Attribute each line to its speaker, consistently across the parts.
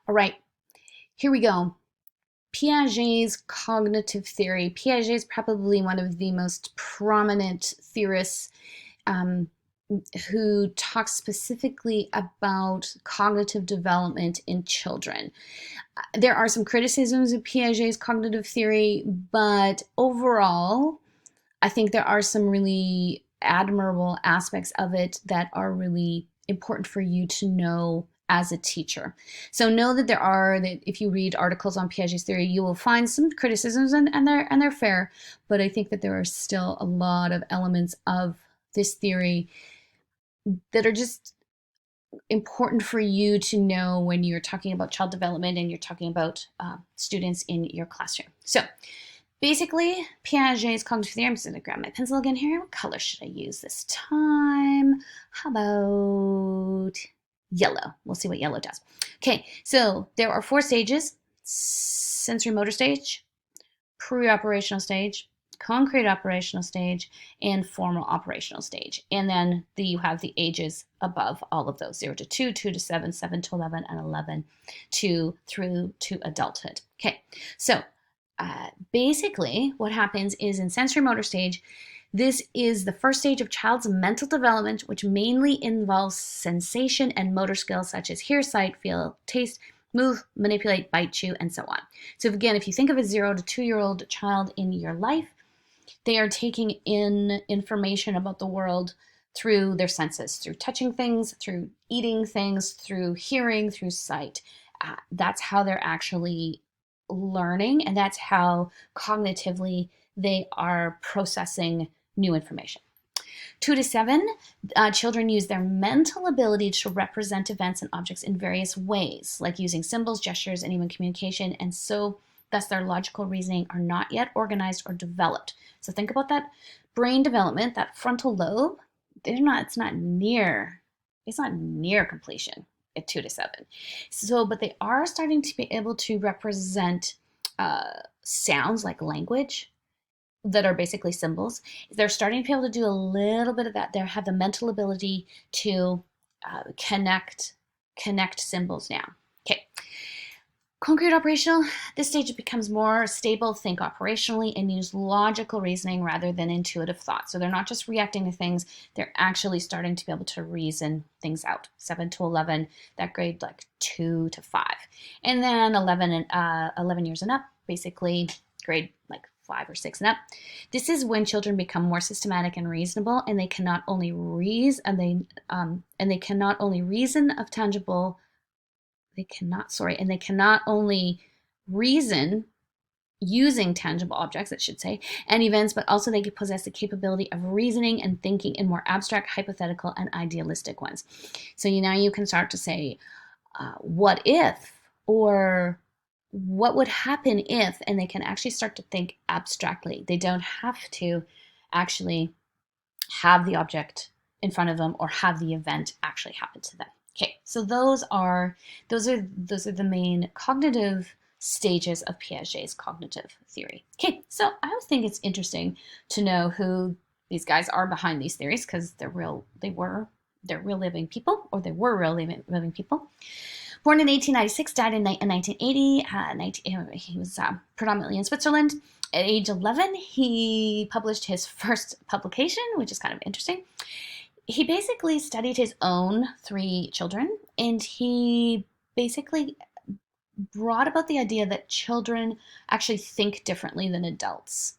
Speaker 1: All right, here we go. Piaget's cognitive theory. Piaget is probably one of the most prominent theorists um, who talks specifically about cognitive development in children. There are some criticisms of Piaget's cognitive theory, but overall, I think there are some really admirable aspects of it that are really important for you to know as a teacher. So know that that if you read articles on Piaget's theory, you will find some criticisms and they're fair, but I think that there are still a lot of elements of this theory that are just important for you to know when you're talking about child development and you're talking about students in your classroom. So basically, Piaget's cognitive theory, I'm just going to grab my pencil again here. What color should I use this time? How about yellow? We'll see what yellow does. Okay, so there are 4 stages: sensorimotor stage, preoperational stage, concrete operational stage, and formal operational stage. And then you have the ages above all of those: 0 to 2, 2 to 7, 7 to 11, and 11 through to adulthood. Okay, so basically what happens is in sensorimotor stage, this is the first stage of child's mental development, which mainly involves sensation and motor skills such as hear, sight, feel, taste, move, manipulate, bite, chew, and so on. So again, if you think of a 0 to 2-year-old child in your life, they are taking in information about the world through their senses, through touching things, through eating things, through hearing, through sight. That's how they're actually learning, and that's how cognitively they are processing new information. 2 to 7, children use their mental ability to represent events and objects in various ways, like using symbols, gestures, and even communication, and so thus their logical reasoning are not yet organized or developed. So think about that brain development, that frontal lobe, it's not near completion at 2 to 7. So, but they are starting to be able to represent sounds like language that are basically symbols. They're starting to be able to do a little bit of that. They have the mental ability to connect symbols now. Okay. Concrete operational, this stage it becomes more stable, think operationally, and use logical reasoning rather than intuitive thought. So they're not just reacting to things, they're actually starting to be able to reason things out. 7 to 11, that grade like 2 to 5. And then 11 years and up, basically grade like 5 or 6 and up. This is when children become more systematic and reasonable, and they cannot only reason of tangible. They cannot only reason using tangible objects, it should say, and events, but also they possess the capability of reasoning and thinking in more abstract, hypothetical, and idealistic ones. So now you can start to say, what if, or what would happen if, and they can actually start to think abstractly. They don't have to actually have the object in front of them or have the event actually happen to them. Okay, so those are the main cognitive stages of Piaget's cognitive theory. Okay, so I always think it's interesting to know who these guys are behind these theories, because they're real living people, or they were real living people. Born in 1896, died in 1980. He was predominantly in Switzerland. At age 11, he published his first publication, which is kind of interesting. He basically studied his own 3 children, and he basically brought about the idea that children actually think differently than adults.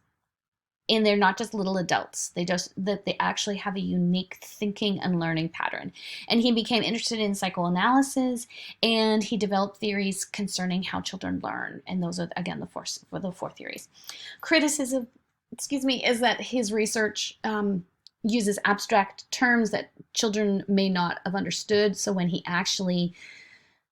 Speaker 1: And they're not just little adults. That they actually have a unique thinking and learning pattern. And he became interested in psychoanalysis, and he developed theories concerning how children learn. And those are, again, the 4 theories. Criticism, is that his research uses abstract terms that children may not have understood. So when he actually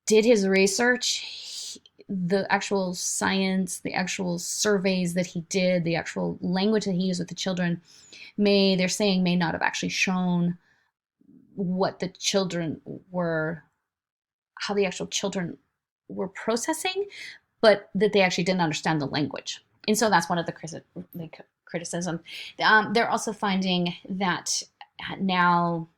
Speaker 1: did his research, the actual science, the actual surveys that he did, the actual language that he used with the children may not have actually shown what the children were, how the actual children were processing, but that they actually didn't understand the language. And so that's one of the criticism. They're also finding that now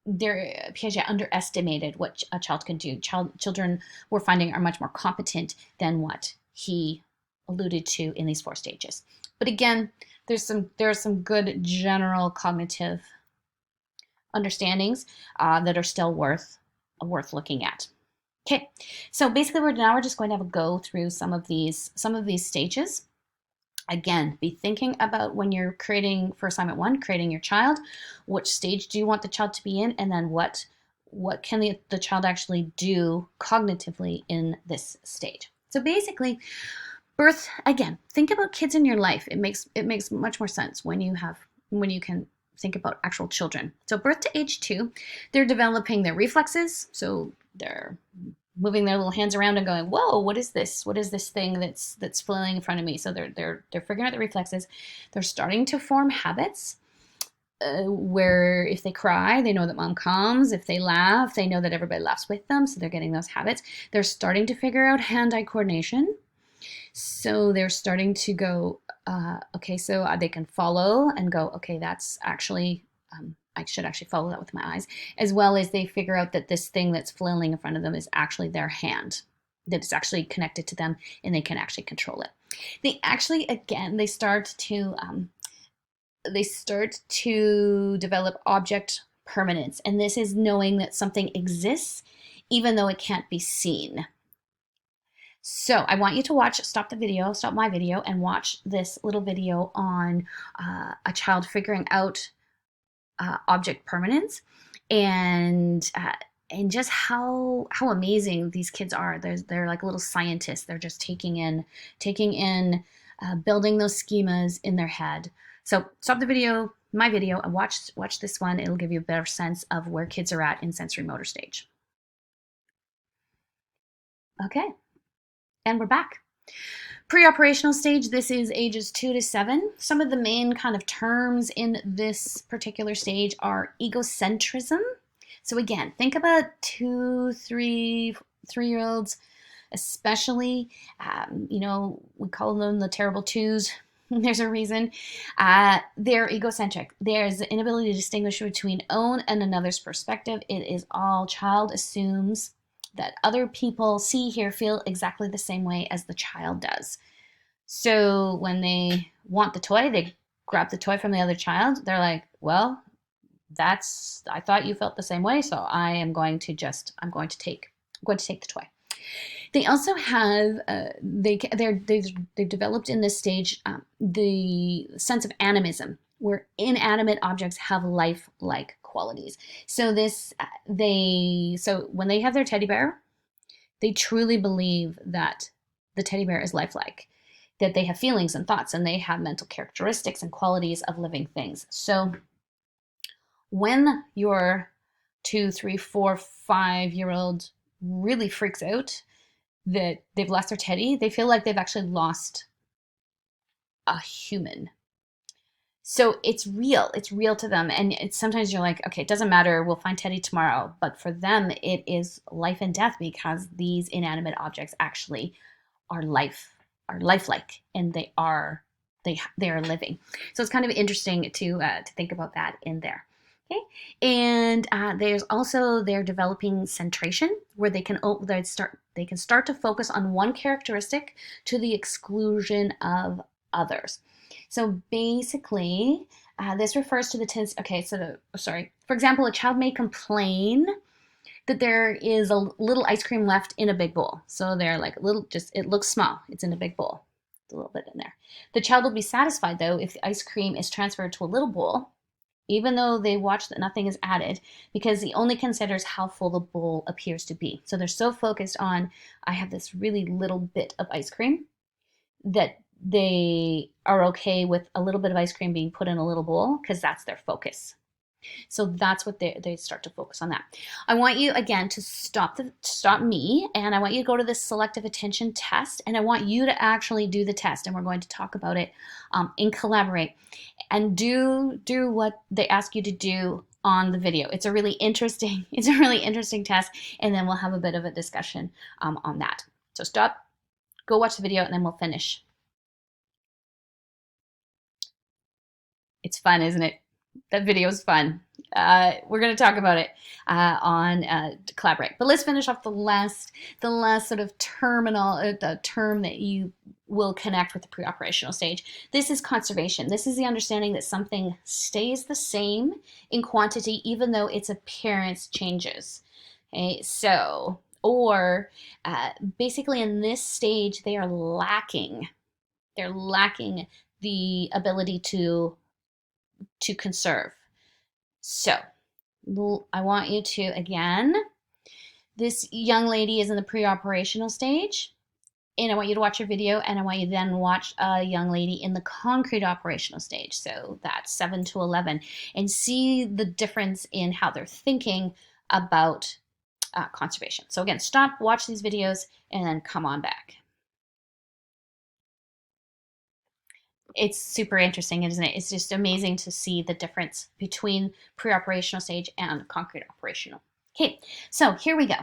Speaker 1: Piaget underestimated what a child can do. Children, we're finding, are much more competent than what he alluded to in these 4 stages. But again, there are some good general cognitive understandings that are still worth looking at. Okay, so basically we're just going to have a go through some of these stages. Again, be thinking about when you're creating for assignment 1, creating your child, which stage do you want the child to be in, and then what can the child actually do cognitively in this stage. So basically, birth, again, think about kids in your life. It makes much more sense when you can think about actual children. So birth to age 2, they're developing their reflexes. So they're moving their little hands around and going, whoa, what is this? What is this thing that's flailing in front of me? So they're figuring out the reflexes. They're starting to form habits where if they cry, they know that mom comes. If they laugh, they know that everybody laughs with them. So they're getting those habits. They're starting to figure out hand-eye coordination. So they're starting to go, okay, so they can follow and go, okay, that's actually, I should actually follow that with my eyes, as well as they figure out that this thing that's flailing in front of them is actually their hand, that it's actually connected to them and they can actually control it. They actually, again, they start to develop object permanence, and this is knowing that something exists even though it can't be seen. So I want you to stop my video, and watch this little video on a child figuring out object permanence, and just how amazing these kids are. They're like little scientists. They're just taking in, building those schemas in their head. So stop my video, and watch this one. It'll give you a better sense of where kids are at in sensorimotor stage. Okay. And we're back. Preoperational stage, this is ages 2 to 7. Some of the main kind of terms in this particular stage are egocentrism. So again, think about 2, 3-year-olds, especially, we call them the terrible twos. There's a reason. They're egocentric. There's the inability to distinguish between own and another's perspective. It is all child assumes that other people see, hear, feel exactly the same way as the child does. So when they want the toy, they grab the toy from the other child. They're like, well, I thought you felt the same way, so I'm going to take the toy. They also have, they've developed in this stage the sense of animism, where inanimate objects have life-like qualities. So when they have their teddy bear, they truly believe that the teddy bear is lifelike, that they have feelings and thoughts, and they have mental characteristics and qualities of living things. So when your 2, 3, 4, 5-year-old really freaks out that they've lost their teddy, they feel like they've actually lost a human. So it's real to them. And sometimes you're like, okay, it doesn't matter, we'll find Teddy tomorrow. But for them, it is life and death, because these inanimate objects actually are lifelike, and they are living. So it's kind of interesting to think about that in there. Okay, and they're developing centration, where they can start to focus on one characteristic to the exclusion of others. So basically, this refers to the tendency. Okay, for example, a child may complain that there is a little ice cream left in a big bowl. So they're like it looks small. It's in a big bowl. It's a little bit in there. The child will be satisfied, though, if the ice cream is transferred to a little bowl, even though they watch that nothing is added, because he only considers how full the bowl appears to be. So they're so focused on, I have this really little bit of ice cream, that they are okay with a little bit of ice cream being put in a little bowl, because that's their focus. So that's what they start to focus on that. I want you, again, to stop me, and I want you to go to this selective attention test, and I want you to actually do the test, and we're going to talk about it and collaborate, and do what they ask you to do on the video. It's a really interesting test, and then we'll have a bit of a discussion on that. So stop, go watch the video, and then we'll finish. It's fun, isn't it? That video is fun. We're going to talk about it on Collaborate. But let's finish off the last sort of the term that you will connect with the pre-operational stage. This is conservation. This is the understanding that something stays the same in quantity even though its appearance changes. Okay, so, or basically in this stage, they are lacking. They're lacking the ability to conserve. So I want you to, again, this young lady is in the pre-operational stage, and I want you to watch your video, and I want you to then watch a young lady in the concrete operational stage. So that's 7 to 11, and see the difference in how they're thinking about conservation. So again, stop, watch these videos, and then come on back. It's super interesting, isn't it? It's just amazing to see the difference between pre-operational stage and concrete operational. Okay, so here we go.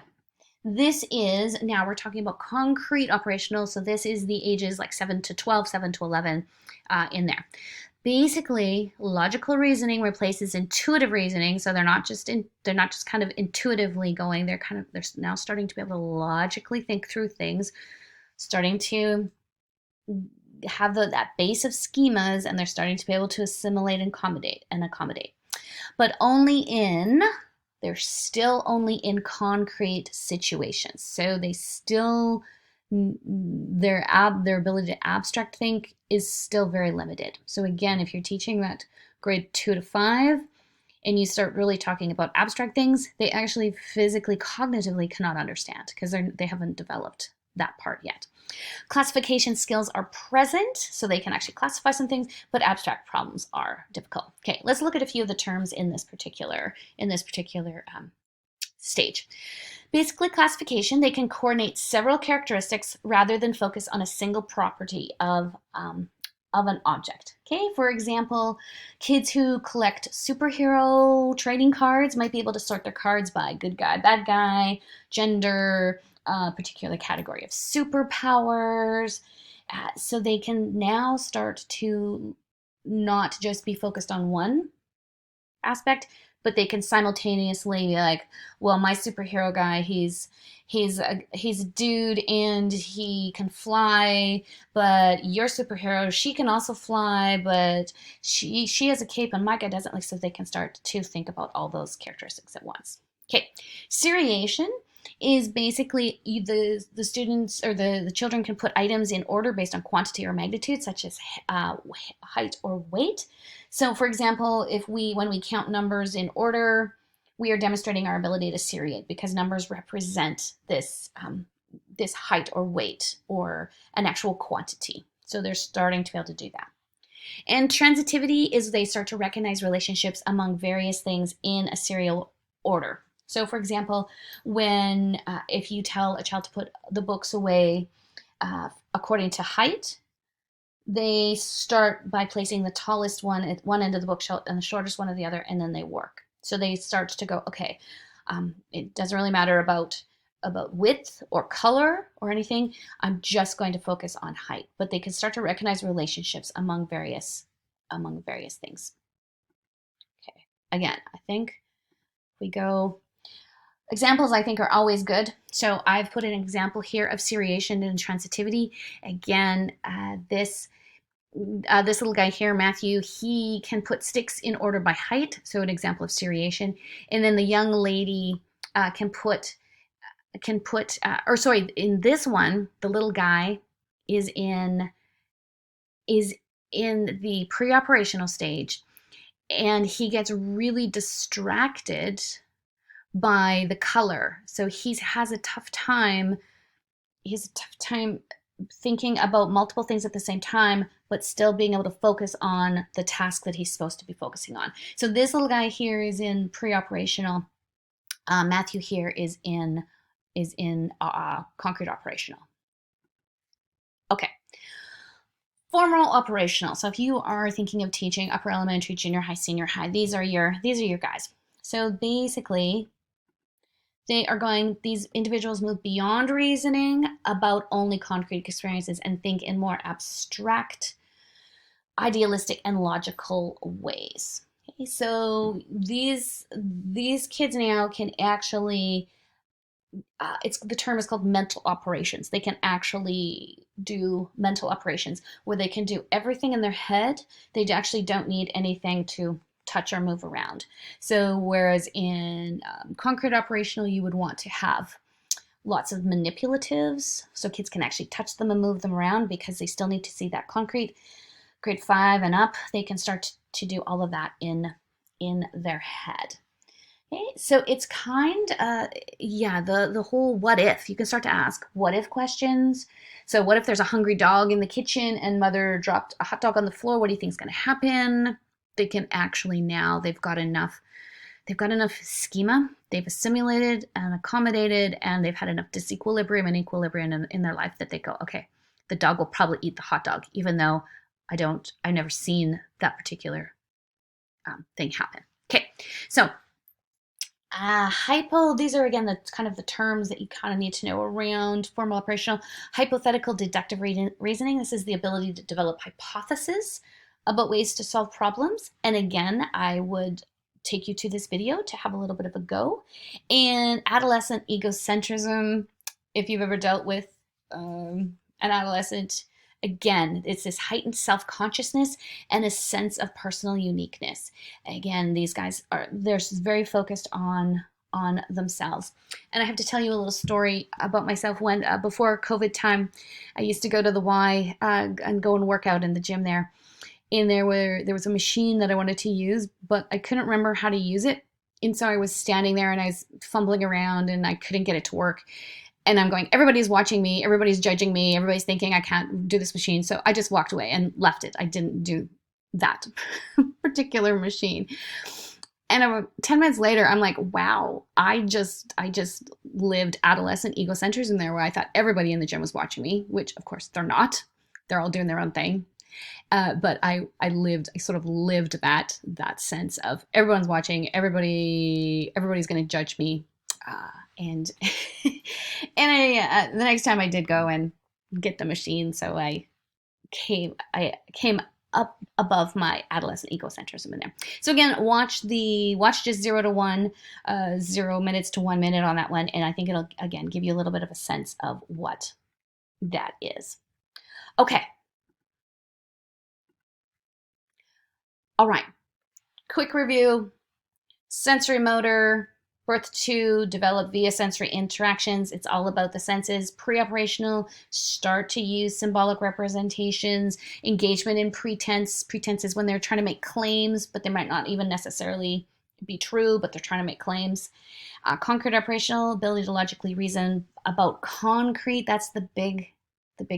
Speaker 1: This is, now we're talking about concrete operational, so this is the ages like 7 to 12, 7 to 11 in there. Basically, logical reasoning replaces intuitive reasoning, so they're not just kind of intuitively going, they're now starting to be able to logically think through things, starting to have that base of schemas, and they're starting to be able to assimilate and accommodate. But they're still only in concrete situations. So they still, their ability to abstract think is still very limited. So again, if you're teaching that grade 2 to 5, and you start really talking about abstract things, they actually physically, cognitively cannot understand because they haven't developed that part yet. Classification skills are present, so they can actually classify some things, but abstract problems are difficult. Okay, let's look at a few of the terms in this particular stage. Basically, classification, they can coordinate several characteristics rather than focus on a single property of an object. Okay, for example, kids who collect superhero trading cards might be able to sort their cards by good guy, bad guy, gender, particular category of superpowers. So they can now start to not just be focused on one aspect, but they can simultaneously be like, well, my superhero guy, he's a dude and he can fly, but your superhero, she can also fly, but she has a cape and my guy doesn't. Like, so they can start to think about all those characteristics at once. Okay, seriation is basically the students or the children can put items in order based on quantity or magnitude, such as height or weight. So for example, when we count numbers in order, we are demonstrating our ability to seriate because numbers represent this height or weight or an actual quantity. So they're starting to be able to do that. And transitivity is they start to recognize relationships among various things in a serial order. So for example, if you tell a child to put the books away according to height, they start by placing the tallest one at one end of the bookshelf and the shortest one at the other, and then they work. So they start to go, okay, it doesn't really matter about width or color or anything. I'm just going to focus on height. But they can start to recognize relationships among various things. Okay, again, I think we go. Examples, I think, are always good. So I've put an example here of seriation and transitivity. Again, this little guy here, Matthew, he can put sticks in order by height. So an example of seriation. And then the young lady in this one, the little guy is in the pre-operational stage, and he gets really distracted by the color. So he has a tough time thinking about multiple things at the same time, but still being able to focus on the task that he's supposed to be focusing on. So this little guy here is in pre-operational. Matthew here is in concrete operational. Okay. Formal operational. So if you are thinking of teaching upper elementary, junior high, senior high, these are your guys. So basically, these individuals move beyond reasoning about only concrete experiences and think in more abstract, idealistic, and logical ways. So these kids now can actually, the term is called mental operations. They can actually do mental operations where they can do everything in their head. They actually don't need anything to touch or move around. So whereas in concrete operational, you would want to have lots of manipulatives, so kids can actually touch them and move them around because they still need to see that concrete. Grade 5 and up, they can start to do all of that in their head. Okay, so it's the whole what if. You can start to ask what if questions. So what if there's a hungry dog in the kitchen and mother dropped a hot dog on the floor? What do you think is going to happen? They can actually, now they've got enough schema, they've assimilated and accommodated, and they've had enough disequilibrium and equilibrium in their life that they go, okay, the dog will probably eat the hot dog, even though I've never seen that particular thing happen. Okay, so these are again the kind of the terms that you kind of need to know around formal operational. Hypothetical deductive reasoning. This is the ability to develop hypotheses about ways to solve problems. And again, I would take you to this video to have a little bit of a go. And adolescent egocentrism, if you've ever dealt with an adolescent, again, it's this heightened self-consciousness and a sense of personal uniqueness. Again, these guys they're very focused on themselves. And I have to tell you a little story about myself. When before COVID time, I used to go to the Y and go and work out in the gym there. And there was a machine that I wanted to use, but I couldn't remember how to use it. And so I was standing there and I was fumbling around and I couldn't get it to work. And I'm going, everybody's watching me, everybody's judging me, everybody's thinking I can't do this machine. So I just walked away and left it. I didn't do that particular machine. And 10 minutes later, I'm like, wow, I just lived adolescent egocentrism there, where I thought everybody in the gym was watching me, which of course they're not. They're all doing their own thing. But I sort of lived that sense of everyone's watching, everybody's going to judge me. And the next time I did go and get the machine, so I came up above my adolescent egocentrism in there. So again, watch just 0 to 1, 0 minutes to 1 minute on that one, and I think it'll again give you a little bit of a sense of what that is. Okay. All right. Quick review. Sensorimotor, birth 2, develop via sensory interactions. It's all about the senses. Preoperational, start to use symbolic representations. Engagement in pretense. Pretense is when they're trying to make claims, but they might not even necessarily be true, but they're trying to make claims. Concrete operational, ability to logically reason about concrete. That's the big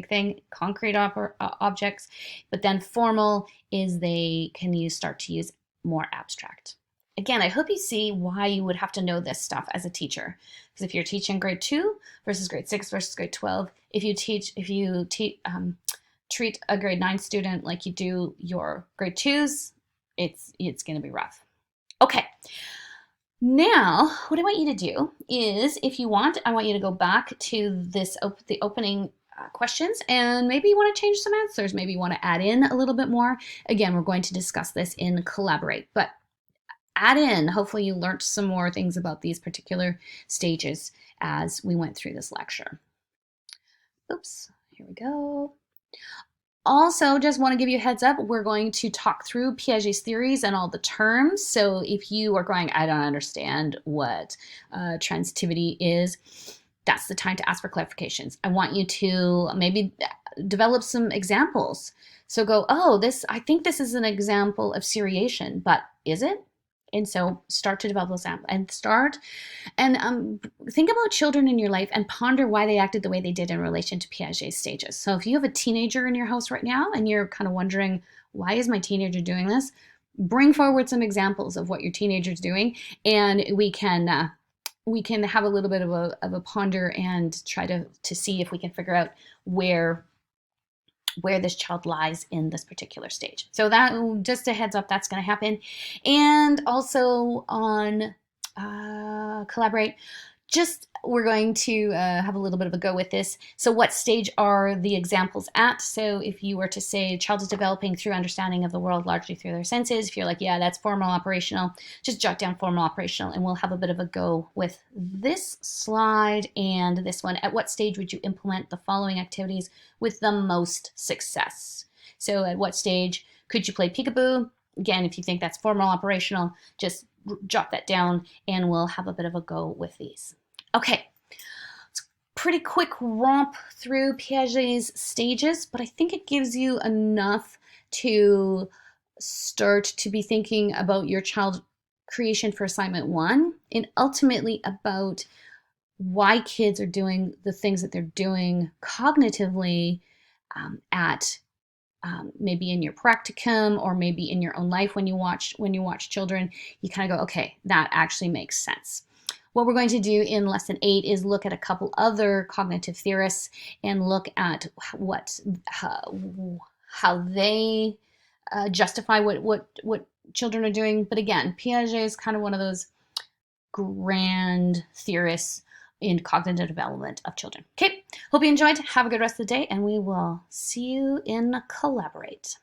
Speaker 1: thing, concrete objects. But then formal is they can start to use more abstract. Again, I hope you see why you would have to know this stuff as a teacher. Because if you're teaching grade 2 versus grade 6 versus grade 12, if you treat a grade 9 student like you do your grade 2s, it's going to be rough. Okay. Now, what I want you to do is, if you want, I want you to go back to the opening questions, and maybe you want to change some answers. Maybe you want to add in a little bit more. Again, we're going to discuss this in Collaborate, but add in, hopefully you learned some more things about these particular stages as we went through this lecture. Oops, here we go. Also, just want to give you a heads up, we're going to talk through Piaget's theories and all the terms. So if you are going, I don't understand what transitivity is, that's the time to ask for clarifications. I want you to maybe develop some examples. So go, oh, I think this is an example of seriation, but is it? And so start to develop those and think about children in your life and ponder why they acted the way they did in relation to Piaget's stages. So if you have a teenager in your house right now and you're kind of wondering, why is my teenager doing this? Bring forward some examples of what your teenager's doing, and we can have a little bit of a ponder and try to see if we can figure out where this child lies in this particular stage. So that, just a heads up, that's going to happen. And also on Collaborate, we're going to have a little bit of a go with this. So what stage are the examples at? So if you were to say a child is developing through understanding of the world largely through their senses, if you're like, yeah, that's formal operational, just jot down formal operational, and we'll have a bit of a go with this slide and this one. At what stage would you implement the following activities with the most success? So at what stage could you play peekaboo? Again, if you think that's formal operational, just jot that down and we'll have a bit of a go with these. Okay, it's a pretty quick romp through Piaget's stages, but I think it gives you enough to start to be thinking about your child creation for assignment 1 and ultimately about why kids are doing the things that they're doing cognitively at maybe in your practicum or maybe in your own life when you watch children. You kind of go, okay, that actually makes sense. What we're going to do in lesson 8 is look at a couple other cognitive theorists and look at how they justify what children are doing. But again, Piaget is kind of one of those grand theorists in cognitive development of children. Okay, hope you enjoyed. Have a good rest of the day, and we will see you in Collaborate.